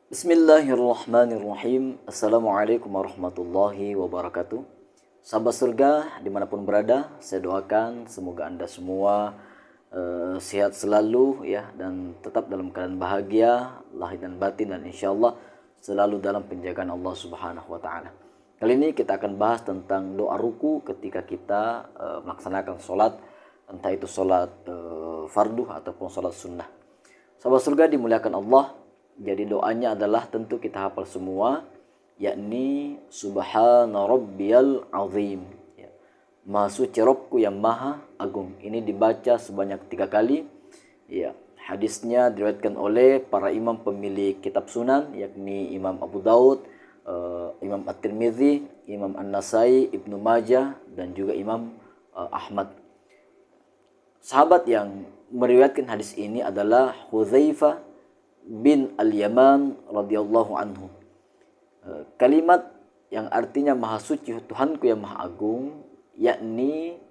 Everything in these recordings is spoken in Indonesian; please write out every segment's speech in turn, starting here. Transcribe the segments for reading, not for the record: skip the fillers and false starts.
Bismillahirrahmanirrahim. Assalamualaikum warahmatullahi wabarakatuh. Sahabat surga dimanapun berada, saya doakan semoga Anda semua sehat selalu ya, dan tetap dalam keadaan bahagia lahir dan batin, dan insyaallah selalu dalam penjagaan Allah Subhanahu wa taala. Kali ini kita akan bahas tentang doa ruku ketika kita melaksanakan sholat, entah itu sholat fardu ataupun sholat sunnah. Sahabat surga dimuliakan Allah. Jadi doanya adalah tentu kita hafal semua, yakni Subhana Rabbiyal Azim. Ya. Maha suci Rabbku yang maha agung. Ini dibaca sebanyak 3 kali. Ya. Hadisnya diriwayatkan oleh para imam pemilik kitab sunan, yakni Imam Abu Daud, Imam At-Tirmidzi, Imam An-Nasai, Ibnu Majah, dan juga Imam Ahmad. Sahabat yang meriwayatkan hadis ini adalah Hudzaifah bin Al-Yaman radhiyallahu anhu. Kalimat yang artinya maha suci Tuhanku yang maha agung, yakni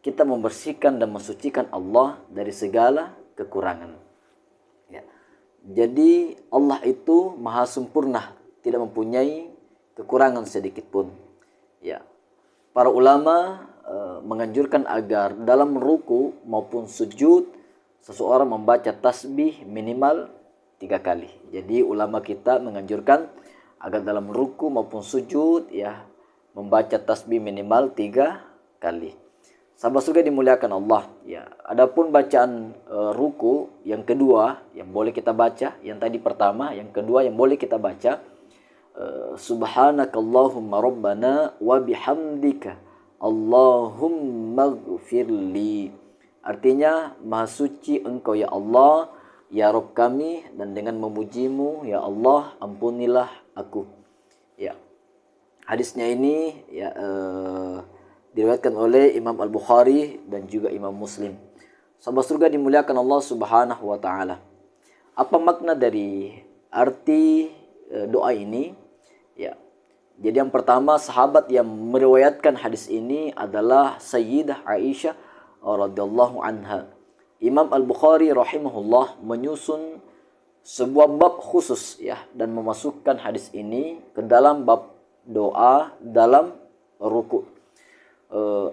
kita membersihkan dan mensucikan Allah dari segala kekurangan. Ya. Jadi Allah itu maha sempurna, tidak mempunyai kekurangan sedikit pun. Ya. Para ulama menganjurkan agar dalam ruku maupun sujud seseorang membaca tasbih minimal 3 kali. Jadi ulama kita menganjurkan agar dalam ruku maupun sujud ya membaca tasbih minimal 3 kali. Sahabat surga dimuliakan Allah ya. Adapun bacaan ruku yang kedua yang boleh kita baca, yang tadi pertama, yang kedua yang boleh kita baca Subhanakallahumma rabbana wa bihamdika Allahumma ghfirli. Artinya maha suci engkau ya Allah, ya Rabb kami, dan dengan memujimu ya Allah ampunilah aku. Ya. Hadisnya ini ya diriwayatkan oleh Imam Al-Bukhari dan juga Imam Muslim. Sahabat surga dimuliakan Allah Subhanahu wa taala. Apa makna dari arti doa ini? Ya. Jadi yang pertama, sahabat yang meriwayatkan hadis ini adalah Sayyidah Aisyah radhiyallahu anha. Imam Al-Bukhari rahimahullah menyusun sebuah bab khusus ya, dan memasukkan hadis ini ke dalam bab doa dalam ruku.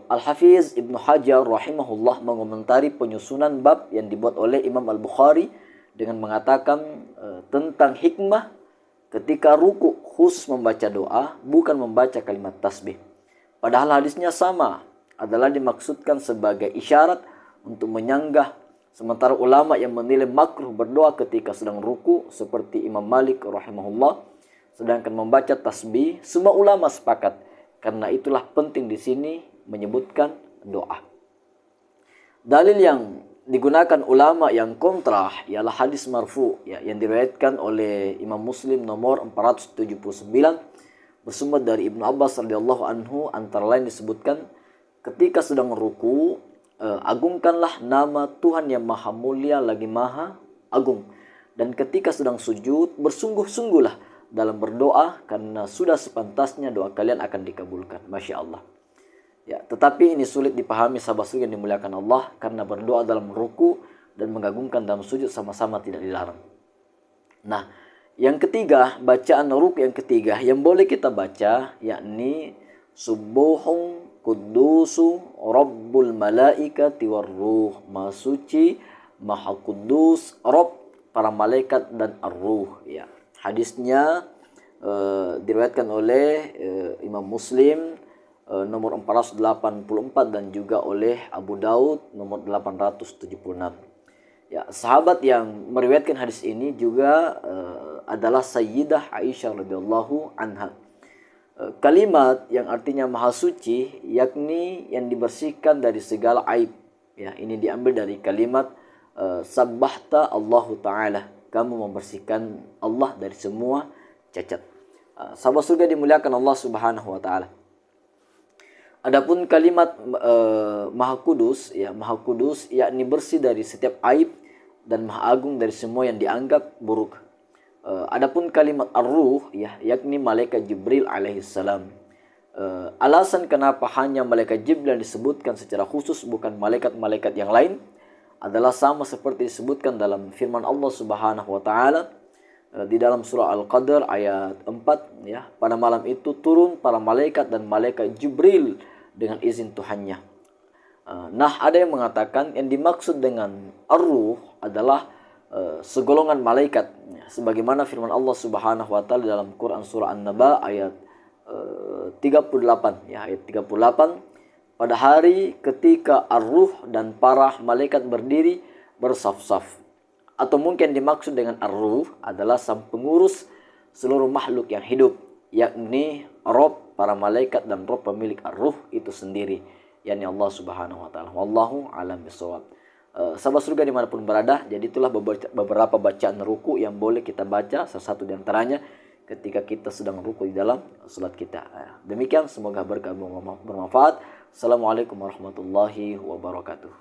Al-Hafiz Ibnu Hajar rahimahullah mengomentari penyusunan bab yang dibuat oleh Imam Al-Bukhari dengan mengatakan tentang hikmah ketika ruku khusus membaca doa, bukan membaca kalimat tasbih. Padahal hadisnya sama, adalah dimaksudkan sebagai isyarat untuk menyanggah. Sementara ulama yang menilai makruh berdoa ketika sedang ruku seperti Imam Malik rahimahullah, sedangkan membaca tasbih semua ulama sepakat. Karena itulah penting di sini menyebutkan doa. Dalil yang digunakan ulama yang kontra ialah hadis marfu ya, yang diriwayatkan oleh Imam Muslim nomor 479 bersumber dari Ibnu Abbas radhiyallahu anhu, antara lain disebutkan ketika sedang ruku agungkanlah nama Tuhan yang maha mulia lagi maha agung. Dan ketika sedang sujud, bersungguh-sungguhlah dalam berdoa, karena sudah sepantasnya doa kalian akan dikabulkan. Masya Allah. Ya, tetapi ini sulit dipahami sahabat surga yang dimuliakan Allah, karena berdoa dalam ruku dan mengagungkan dalam sujud sama-sama tidak dilarang. Nah, yang ketiga, bacaan ruku yang ketiga yang boleh kita baca, yakni Subuhun Kudusu Rabbul Malaikati Warruh. Maha suci, maha kudus, Rabb para malaikat dan ar-ruh. Ya. Hadisnya diriwayatkan oleh Imam Muslim nomor 484 dan juga oleh Abu Daud nomor 876. Ya, sahabat yang meriwayatkan hadis ini juga adalah Sayyidah Aisyah radhiyallahu anha. Kalimat yang artinya maha suci, yakni yang dibersihkan dari segala aib. Ya, ini diambil dari kalimat sabbahta Allahu Ta'ala. Kamu membersihkan Allah dari semua cacat. Sahabat surga dimuliakan Allah Subhanahu wa Ta'ala. Adapun kalimat maha kudus, ya, maha kudus yakni bersih dari setiap aib dan maha agung dari semua yang dianggap buruk. Adapun kalimat ar-ruh ya, yakni malaikat Jibril alaihissalam. Alasan kenapa hanya malaikat Jibril disebutkan secara khusus, bukan malaikat-malaikat yang lain, adalah sama seperti disebutkan dalam firman Allah Subhanahu wa taala, di dalam surah Al-Qadr ayat 4 ya, pada malam itu turun para malaikat dan malaikat Jibril dengan izin Tuhannya. Nah, ada yang mengatakan yang dimaksud dengan ar-ruh adalah segolongan malaikat, sebagaimana firman Allah Subhanahu wa taala dalam Quran surah An-Naba ayat 38 ya, ayat 38, pada hari ketika ar-ruh dan para malaikat berdiri bersaf-saf. Atau mungkin dimaksud dengan ar-ruh adalah sang pengurus seluruh makhluk yang hidup, yakni Rabb para malaikat dan Rabb pemilik ar-ruh itu sendiri, yakni Allah Subhanahu wa taala. Wallahu a'lam bishawab. Sahabat surga dimanapun berada, jadi itulah beberapa bacaan ruku yang boleh kita baca, salah satu di antaranya ketika kita sedang ruku di dalam salat kita. Demikian, semoga berkah bermanfaat. Assalamualaikum warahmatullahi wabarakatuh.